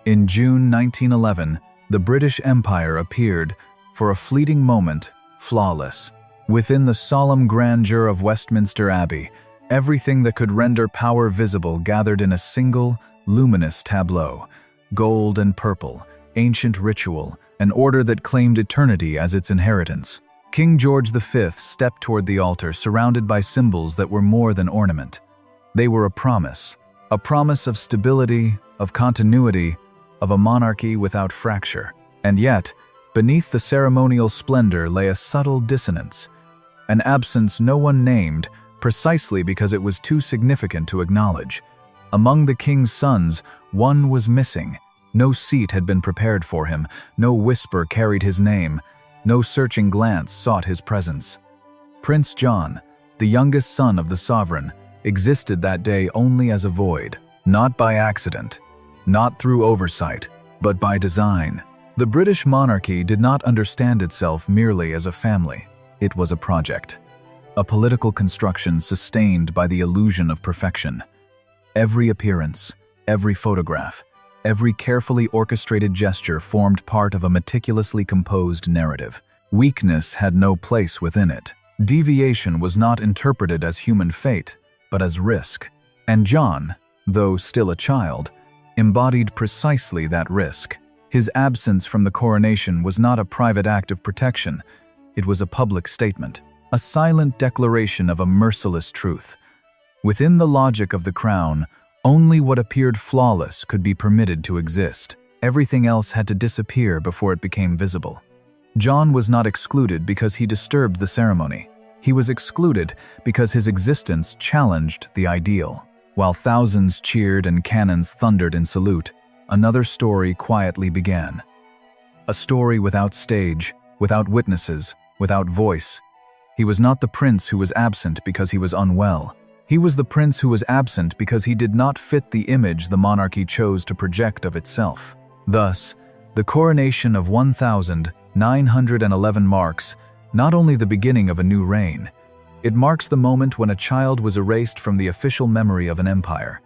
In June 1911, the British Empire appeared, for a fleeting moment, flawless. Within the solemn grandeur of Westminster Abbey, everything that could render power visible gathered in a single, luminous tableau. Gold and purple, ancient ritual, an order that claimed eternity as its inheritance. King George V stepped toward the altar surrounded by symbols that were more than ornament. They were a promise of stability, of continuity, of a monarchy without fracture. And yet, beneath the ceremonial splendor lay a subtle dissonance, an absence no one named, precisely because it was too significant to acknowledge. Among the king's sons, one was missing. No seat had been prepared for him, no whisper carried his name, no searching glance sought his presence. Prince John, the youngest son of the sovereign, existed that day only as a void, not by accident, not through oversight, but by design. The British monarchy did not understand itself merely as a family. It was a project, a political construction sustained by the illusion of perfection. Every appearance, every photograph, every carefully orchestrated gesture formed part of a meticulously composed narrative. Weakness had no place within it. Deviation was not interpreted as human fate, but as risk. And John, though still a child, embodied precisely that risk. His absence from the coronation was not a private act of protection. It was a public statement, a silent declaration of a merciless truth. Within the logic of the crown, only what appeared flawless could be permitted to exist. Everything else had to disappear before it became visible. John was not excluded because he disturbed the ceremony. He was excluded because his existence challenged the ideal. While thousands cheered and cannons thundered in salute, another story quietly began. A story without stage, without witnesses, without voice. He was not the prince who was absent because he was unwell. He was the prince who was absent because he did not fit the image the monarchy chose to project of itself. Thus, the coronation of 1911 marks not only the beginning of a new reign, it marks the moment when a child was erased from the official memory of an empire,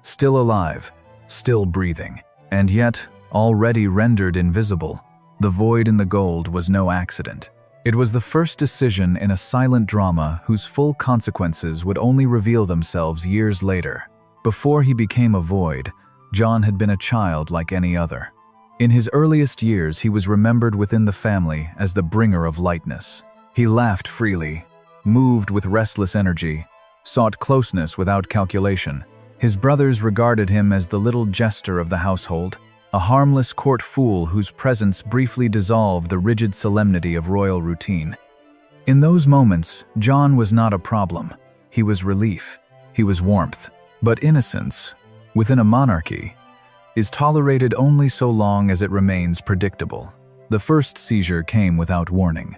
still alive, still breathing, and yet already rendered invisible. The void in the gold was no accident. It was the first decision in a silent drama whose full consequences would only reveal themselves years later. Before he became a void, John had been a child like any other. In his earliest years, he was remembered within the family as the bringer of lightness. He laughed freely, moved with restless energy, sought closeness without calculation. His brothers regarded him as the little jester of the household, a harmless court fool whose presence briefly dissolved the rigid solemnity of royal routine. In those moments, John was not a problem. He was relief. He was warmth. But innocence, within a monarchy, is tolerated only so long as it remains predictable. The first seizure came without warning.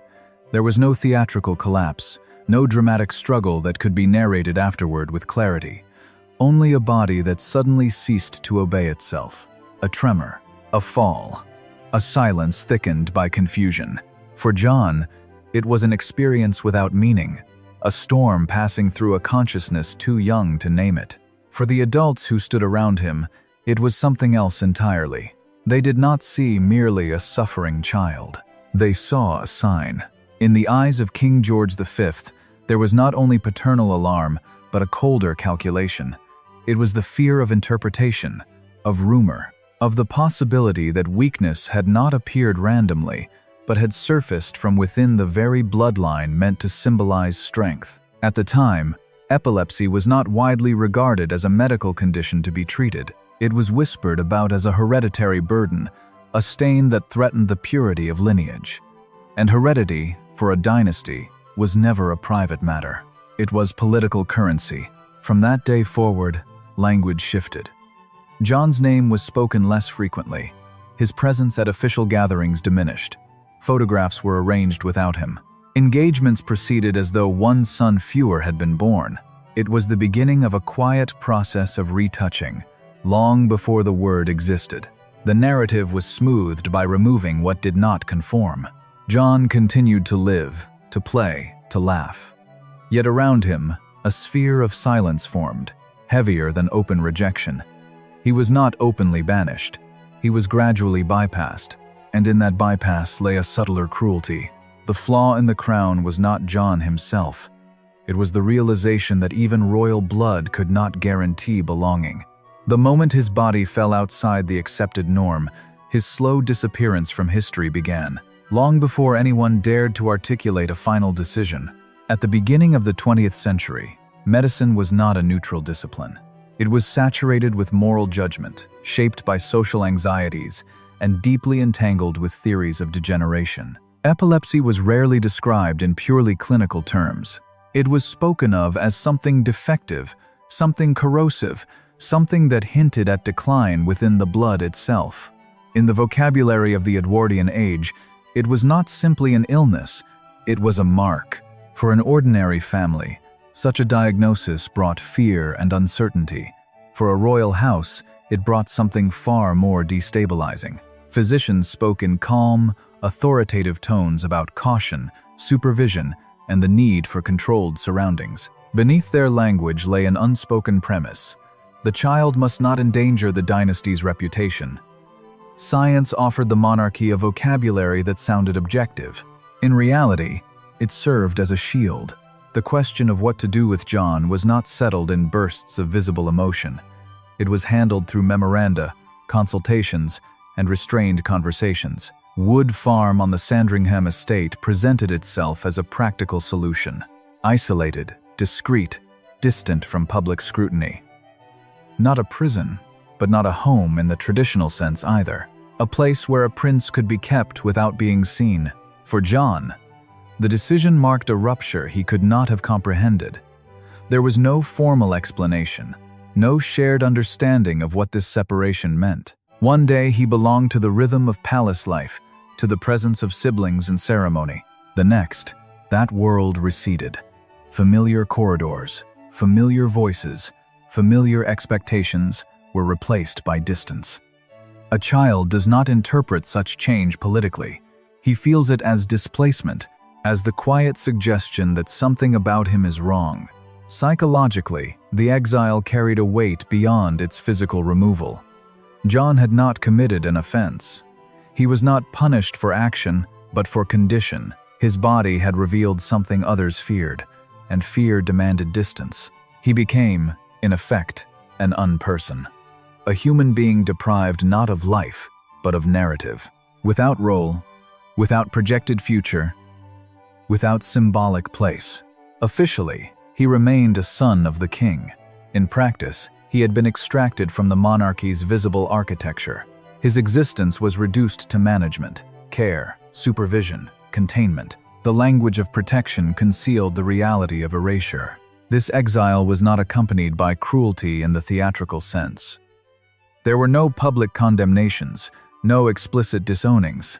There was no theatrical collapse, no dramatic struggle that could be narrated afterward with clarity. Only a body that suddenly ceased to obey itself. A tremor, a fall, a silence thickened by confusion. For John, it was an experience without meaning, a storm passing through a consciousness too young to name it. For the adults who stood around him, it was something else entirely. They did not see merely a suffering child. They saw a sign. In the eyes of King George V, there was not only paternal alarm, but a colder calculation. It was the fear of interpretation, of rumor, of the possibility that weakness had not appeared randomly, but had surfaced from within the very bloodline meant to symbolize strength. At the time, epilepsy was not widely regarded as a medical condition to be treated. It was whispered about as a hereditary burden, a stain that threatened the purity of lineage. And heredity, for a dynasty, was never a private matter. It was political currency. From that day forward, language shifted. John's name was spoken less frequently. His presence at official gatherings diminished. Photographs were arranged without him. Engagements proceeded as though one son fewer had been born. It was the beginning of a quiet process of retouching, long before the word existed. The narrative was smoothed by removing what did not conform. John continued to live, to play, to laugh. Yet around him, a sphere of silence formed, heavier than open rejection. He was not openly banished. he was gradually bypassed, and in that bypass lay a subtler cruelty. The flaw in the crown was not John himself. It was the realization that even royal blood could not guarantee belonging. The moment his body fell outside the accepted norm, his slow disappearance from history began, long before anyone dared to articulate a final decision. At the beginning of the 20th century, medicine was not a neutral discipline. It was saturated with moral judgment, shaped by social anxieties, and deeply entangled with theories of degeneration. Epilepsy was rarely described in purely clinical terms. It was spoken of as something defective, something corrosive, something that hinted at decline within the blood itself. In the vocabulary of the Edwardian age, it was not simply an illness, it was a mark. For an ordinary family, such a diagnosis brought fear and uncertainty. For a royal house, it brought something far more destabilizing. Physicians spoke in calm, authoritative tones about caution, supervision, and the need for controlled surroundings. Beneath their language lay an unspoken premise: the child must not endanger the dynasty's reputation. Science offered the monarchy a vocabulary that sounded objective. In reality, it served as a shield. The question of what to do with John was not settled in bursts of visible emotion. It was handled through memoranda, consultations, and restrained conversations. Wood Farm on the Sandringham estate presented itself as a practical solution. Isolated, discreet, distant from public scrutiny. Not a prison, but not a home in the traditional sense either. A place where a prince could be kept without being seen. For John, the decision marked a rupture he could not have comprehended. There was no formal explanation, no shared understanding of what this separation meant. One day he belonged to the rhythm of palace life, to the presence of siblings and ceremony. The next, that world receded. Familiar corridors, familiar voices, familiar expectations were replaced by distance. A child does not interpret such change politically. He feels it as displacement, as the quiet suggestion that something about him is wrong. Psychologically, the exile carried a weight beyond its physical removal. John had not committed an offense. He was not punished for action, but for condition. His body had revealed something others feared, and fear demanded distance. He became, in effect, an unperson. A human being deprived not of life, but of narrative. Without role, without projected future, without symbolic place. Officially, he remained a son of the king. In practice, he had been extracted from the monarchy's visible architecture. His existence was reduced to management, care, supervision, containment. The language of protection concealed the reality of erasure. This exile was not accompanied by cruelty in the theatrical sense. There were no public condemnations, no explicit disownings.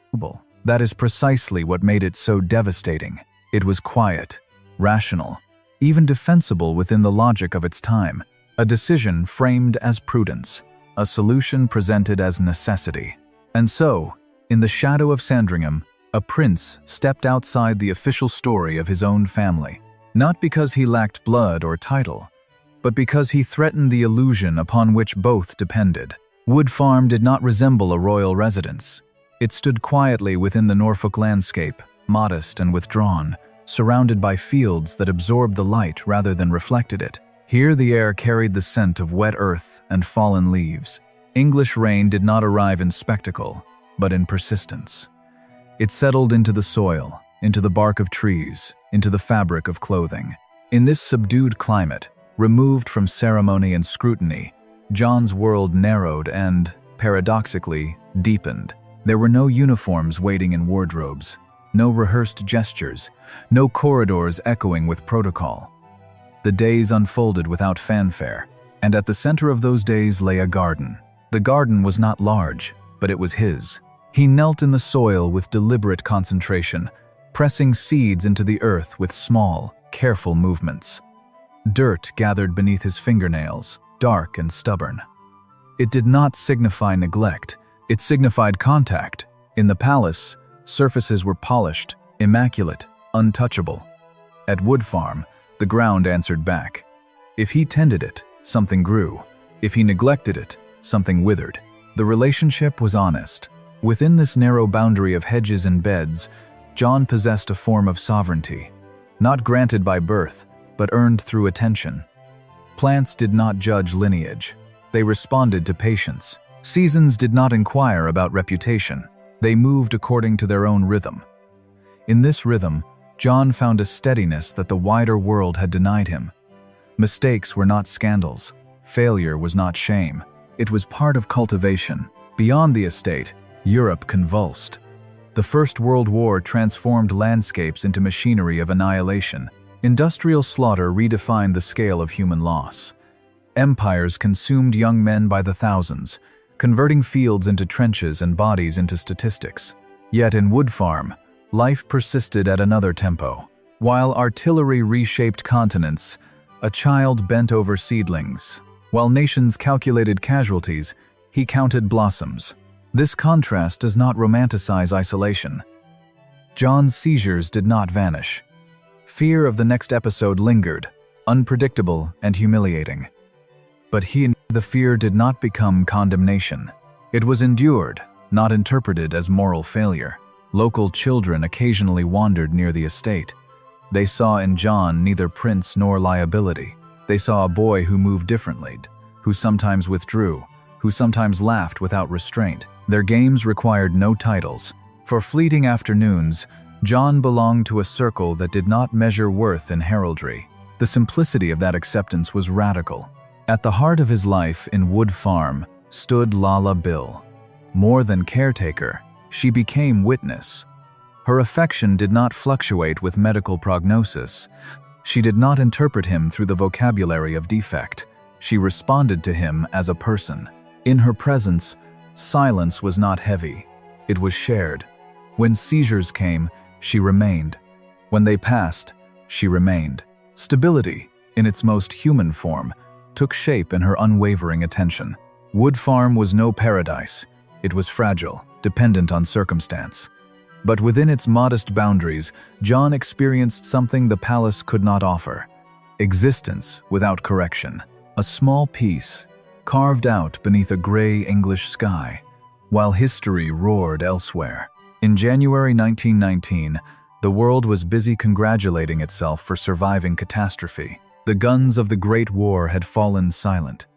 That is precisely what made it so devastating. It was quiet, rational, even defensible within the logic of its time. A decision framed as prudence, a solution presented as necessity. And so, in the shadow of Sandringham, a prince stepped outside the official story of his own family. Not because he lacked blood or title, but because he threatened the illusion upon which both depended. Wood Farm did not resemble a royal residence. It stood quietly within the Norfolk landscape, modest and withdrawn, surrounded by fields that absorbed the light rather than reflected it. Here the air carried the scent of wet earth and fallen leaves. English rain did not arrive in spectacle, but in persistence. It settled into the soil, into the bark of trees, into the fabric of clothing. In this subdued climate, removed from ceremony and scrutiny, John's world narrowed and, paradoxically, deepened. There were no uniforms waiting in wardrobes, no rehearsed gestures, no corridors echoing with protocol. The days unfolded without fanfare, and at the center of those days lay a garden. The garden was not large, but it was his. He knelt in the soil with deliberate concentration, pressing seeds into the earth with small, careful movements. Dirt gathered beneath his fingernails, dark and stubborn. It did not signify neglect, it signified contact. In the palace, surfaces were polished, immaculate, untouchable. At Wood Farm, the ground answered back. If he tended it, something grew. If he neglected it, something withered. The relationship was honest. Within this narrow boundary of hedges and beds, John possessed a form of sovereignty, not granted by birth, but earned through attention. Plants did not judge lineage. They responded to patience. Seasons did not inquire about reputation. They moved according to their own rhythm. In this rhythm, John found a steadiness that the wider world had denied him. Mistakes were not scandals. Failure was not shame. It was part of cultivation. Beyond the estate, Europe convulsed. The First World War transformed landscapes into machinery of annihilation. Industrial slaughter redefined the scale of human loss. Empires consumed young men by the thousands, converting fields into trenches and bodies into statistics. Yet in Wood Farm, life persisted at another tempo. While artillery reshaped continents, a child bent over seedlings. While nations calculated casualties, he counted blossoms. This contrast does not romanticize isolation. John's seizures did not vanish. Fear of the next episode lingered, unpredictable and humiliating. But the fear did not become condemnation. It was endured, not interpreted as moral failure. Local children occasionally wandered near the estate. They saw in John neither prince nor liability. They saw a boy who moved differently, who sometimes withdrew, who sometimes laughed without restraint. Their games required no titles. For fleeting afternoons, John belonged to a circle that did not measure worth in heraldry. The simplicity of that acceptance was radical. At the heart of his life in Wood Farm stood Lala Bill. More than caretaker, she became witness. Her affection did not fluctuate with medical prognosis. She did not interpret him through the vocabulary of defect. She responded to him as a person. In her presence, silence was not heavy. It was shared. When seizures came, she remained. When they passed, she remained. Stability, in its most human form, took shape in her unwavering attention. Wood Farm was no paradise. It was fragile, dependent on circumstance. But within its modest boundaries, John experienced something the palace could not offer. Existence without correction. A small piece, carved out beneath a gray English sky, while history roared elsewhere. In January 1919, the world was busy congratulating itself for surviving catastrophe. The guns of the Great War had fallen silent.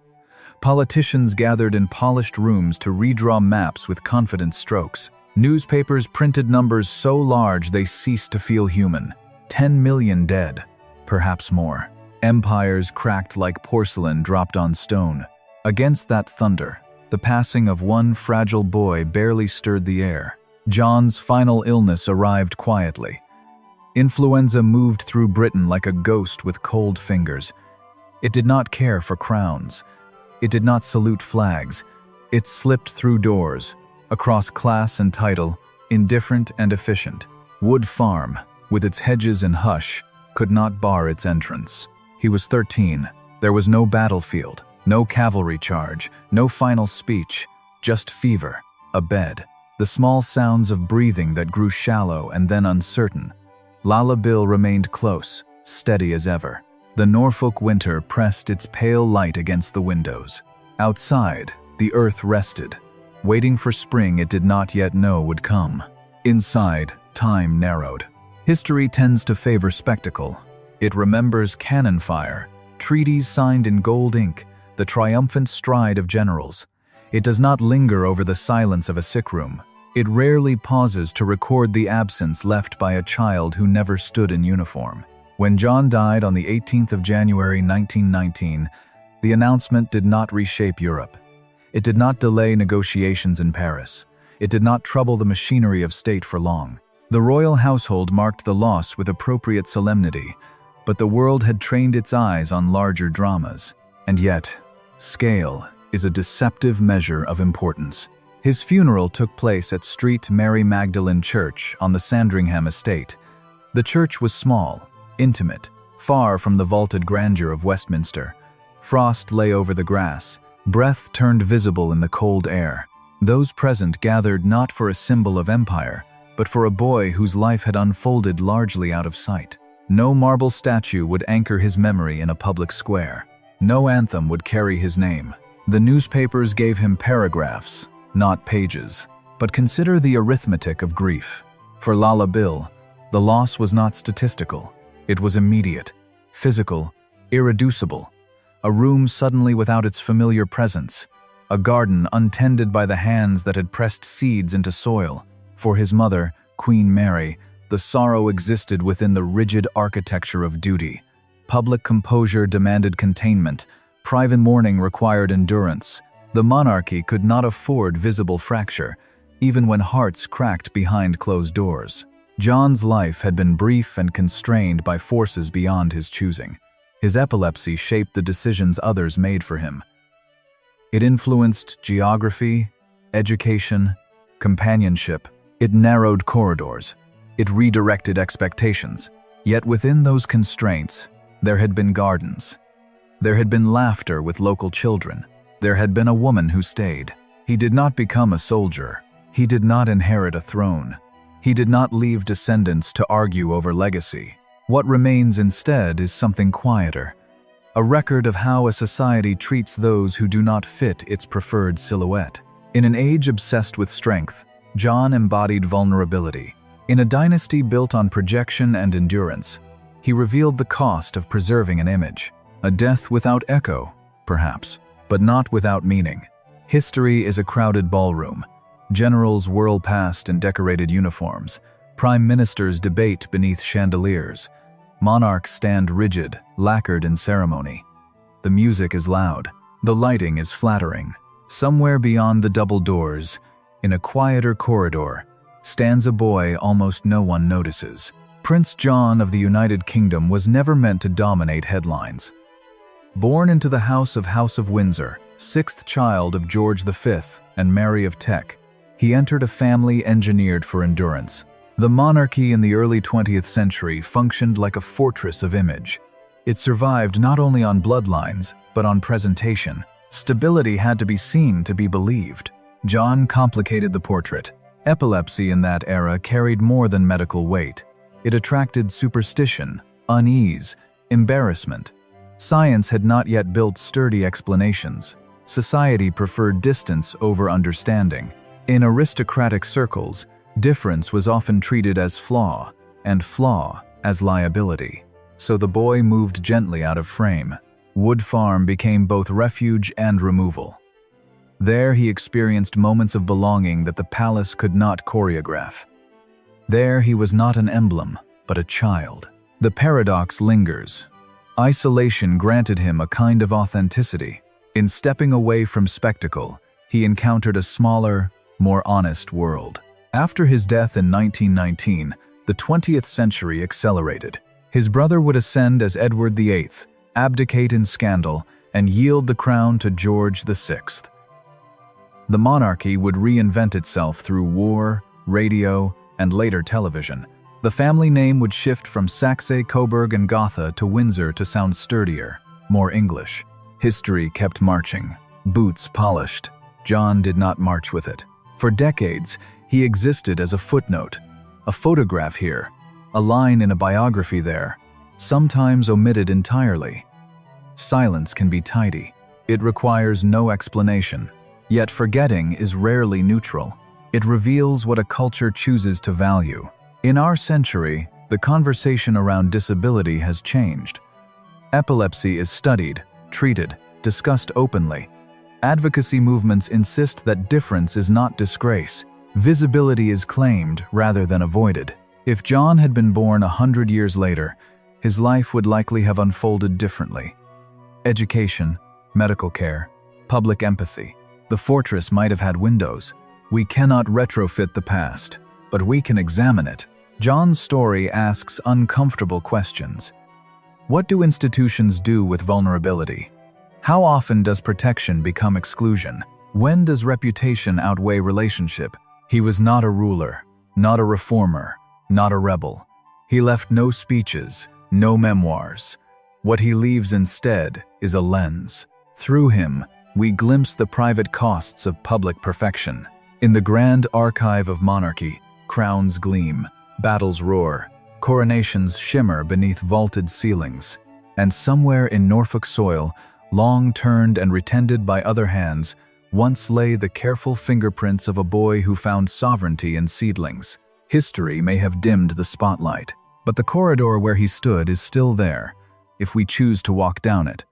Politicians gathered in polished rooms to redraw maps with confident strokes. Newspapers printed numbers so large they ceased to feel human. 10 million dead, perhaps more. Empires cracked like porcelain dropped on stone. Against that thunder, the passing of one fragile boy barely stirred the air. John's final illness arrived quietly. Influenza moved through Britain like a ghost with cold fingers. It did not care for crowns. It did not salute flags. It slipped through doors, across class and title, indifferent and efficient. Wood Farm, with its hedges and hush, could not bar its entrance. He was 13. There was no battlefield, no cavalry charge, no final speech, just fever, a bed, the small sounds of breathing that grew shallow and then uncertain. Lala Bill remained close, steady as ever. The Norfolk winter pressed its pale light against the windows. Outside, the earth rested, waiting for spring it did not yet know would come. Inside, time narrowed. History tends to favor spectacle. It remembers cannon fire, treaties signed in gold ink, the triumphant stride of generals. It does not linger over the silence of a sick room. It rarely pauses to record the absence left by a child who never stood in uniform. When John died on the 18th of January 1919, the announcement did not reshape Europe. It did not delay negotiations in Paris. It did not trouble the machinery of state for long. The royal household marked the loss with appropriate solemnity, but the world had trained its eyes on larger dramas. And yet, scale is a deceptive measure of importance. His funeral took place at St. Mary Magdalene Church on the Sandringham estate. The church was small, intimate, far from the vaulted grandeur of Westminster. Frost lay over the grass. Breath turned visible in the cold air. Those present gathered not for a symbol of empire, but for a boy whose life had unfolded largely out of sight. No marble statue would anchor his memory in a public square. No anthem would carry his name. The newspapers gave him paragraphs, not pages. But consider the arithmetic of grief. For Lala Bill, the loss was not statistical. It was immediate, physical, irreducible. A room suddenly without its familiar presence. A garden untended by the hands that had pressed seeds into soil. For his mother, Queen Mary, the sorrow existed within the rigid architecture of duty. Public composure demanded containment. Private mourning required endurance. The monarchy could not afford visible fracture, even when hearts cracked behind closed doors. John's life had been brief and constrained by forces beyond his choosing. His epilepsy shaped the decisions others made for him. It influenced geography, education, companionship. It narrowed corridors. It redirected expectations. Yet within those constraints, there had been gardens. There had been laughter with local children. There had been a woman who stayed. He did not become a soldier. He did not inherit a throne. He did not leave descendants to argue over legacy. What remains instead is something quieter, a record of how a society treats those who do not fit its preferred silhouette. In an age obsessed with strength, John embodied vulnerability. In a dynasty built on projection and endurance, he revealed the cost of preserving an image. A death without echo, perhaps, but not without meaning. History is a crowded ballroom. Generals whirl past in decorated uniforms. Prime ministers debate beneath chandeliers. Monarchs stand rigid, lacquered in ceremony. The music is loud. The lighting is flattering. Somewhere beyond the double doors, in a quieter corridor, stands a boy almost no one notices. Prince John of the United Kingdom was never meant to dominate headlines. Born into the House of Windsor, sixth child of George V and Mary of Teck, he entered a family engineered for endurance. The monarchy in the early 20th century functioned like a fortress of image. It survived not only on bloodlines, but on presentation. Stability had to be seen to be believed. John complicated the portrait. Epilepsy in that era carried more than medical weight. It attracted superstition, unease, embarrassment. Science had not yet built sturdy explanations. Society preferred distance over understanding. In aristocratic circles, difference was often treated as flaw, and flaw as liability. So the boy moved gently out of frame. Wood Farm became both refuge and removal. There he experienced moments of belonging that the palace could not choreograph. There he was not an emblem, but a child. The paradox lingers. Isolation granted him a kind of authenticity. In stepping away from spectacle, he encountered a smaller, more honest world. After his death in 1919, the 20th century accelerated. His brother would ascend as Edward VIII, abdicate in scandal, and yield the crown to George VI. The monarchy would reinvent itself through war, radio, and later television. The family name would shift from Saxe, Coburg, and Gotha to Windsor to sound sturdier, more English. History kept marching, boots polished. John did not march with it. For decades, he existed as a footnote, a photograph here, a line in a biography there, sometimes omitted entirely. Silence can be tidy. It requires no explanation. Yet forgetting is rarely neutral. It reveals what a culture chooses to value. In our century, the conversation around disability has changed. Epilepsy is studied, treated, discussed openly. Advocacy movements insist that difference is not disgrace. Visibility is claimed rather than avoided. If John had been born 100 years later, his life would likely have unfolded differently. Education, medical care, public empathy. The fortress might have had windows. We cannot retrofit the past, but we can examine it. John's story asks uncomfortable questions. What do institutions do with vulnerability? How often does protection become exclusion? When does reputation outweigh relationship? He was not a ruler, not a reformer, not a rebel. He left no speeches, no memoirs. What he leaves instead is a lens. Through him, we glimpse the private costs of public perfection. In the grand archive of monarchy, crowns gleam, battles roar, coronations shimmer beneath vaulted ceilings. And somewhere in Norfolk soil, long turned and retended by other hands, once lay the careful fingerprints of a boy who found sovereignty in seedlings. History may have dimmed the spotlight, but the corridor where he stood is still there, if we choose to walk down it.